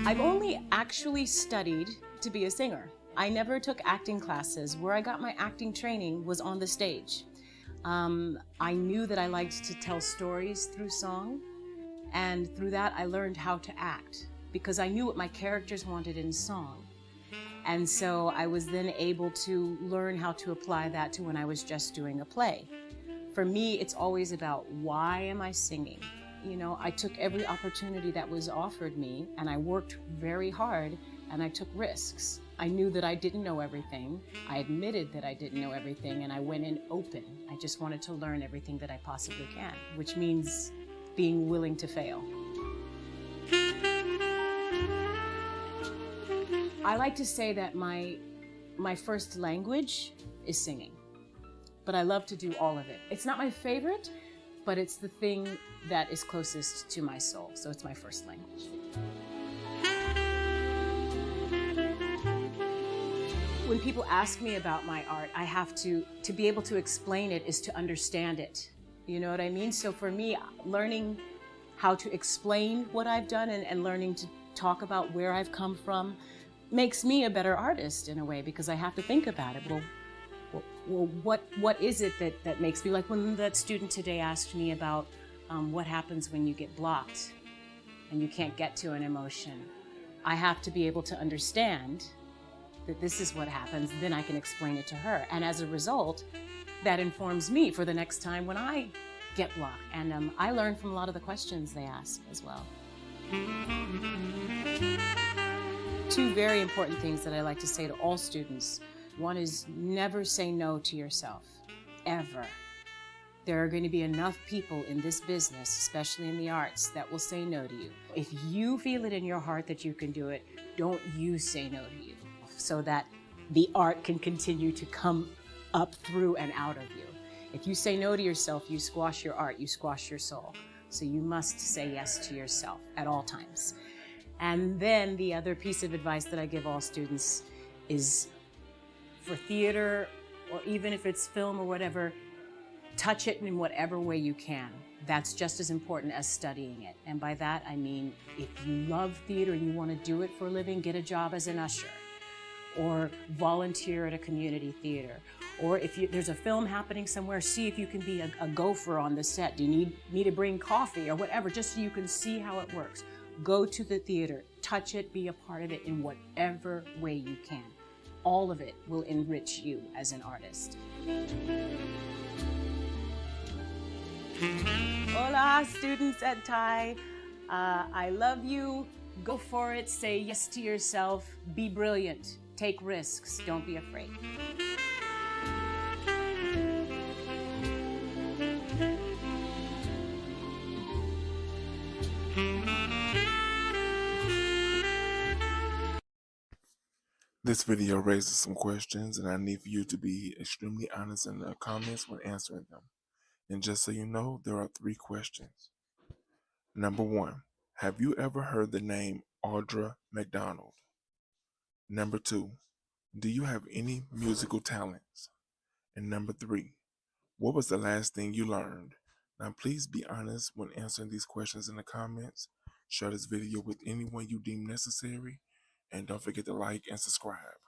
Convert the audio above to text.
I've only actually studied to be a singer. I never took acting classes. Where I got my acting training was on the stage. I knew that I liked to tell stories through song, and through that I learned how to act because I knew what my characters wanted in song. And so I was then able to learn how to apply that to when I was just doing a play. For me, it's always about, why am I singing? You know, I took every opportunity that was offered me, and I worked very hard, and I took risks. I knew that I didn't know everything. I admitted that I didn't know everything, and I went in open. I just wanted to learn everything that I possibly can, which means being willing to fail. I like to say that my first language is singing, but I love to do all of it. It's not my favorite, but it's the thing that is closest to my soul, so it's my first language. When people ask me about my art, I have to be able to explain it is to understand it. You know what I mean? So for me, learning how to explain what I've done and learning to talk about where I've come from makes me a better artist in a way, because I have to think about it. Well, what is it that makes me, like when that student today asked me about what happens when you get blocked and you can't get to an emotion. I have to be able to understand that this is what happens, then I can explain it to her. And as a result, that informs me for the next time when I get blocked. And I learn from a lot of the questions they ask as well. Two very important things that I like to say to all students. One is, never say no to yourself, ever. There are going to be enough people in this business, especially in the arts, that will say no to you. If you feel it in your heart that you can do it, don't you say no to you, so that the art can continue to come up through and out of you. If you say no to yourself, you squash your art, you squash your soul. So you must say yes to yourself at all times. And then the other piece of advice that I give all students is, for theater, or even if it's film or whatever, touch it in whatever way you can. That's just as important as studying it. And by that, I mean, if you love theater and you want to do it for a living, get a job as an usher, or volunteer at a community theater. Or if there's a film happening somewhere, see if you can be a gopher on the set. Do you need me to bring coffee or whatever, just so you can see how it works. Go to the theater, touch it, be a part of it in whatever way you can. All of it will enrich you as an artist. Hola, students at Thai. I love you. Go for it. Say yes to yourself. Be brilliant. Take risks. Don't be afraid. This video raises some questions, and I need for you to be extremely honest in the comments when answering them. And just so you know, there are 3 questions. Number 1, have you ever heard the name Audra McDonald? Number 2, do you have any musical talents? And number 3, what was the last thing you learned? Now please be honest when answering these questions in the comments. Share this video with anyone you deem necessary, and don't forget to like and subscribe.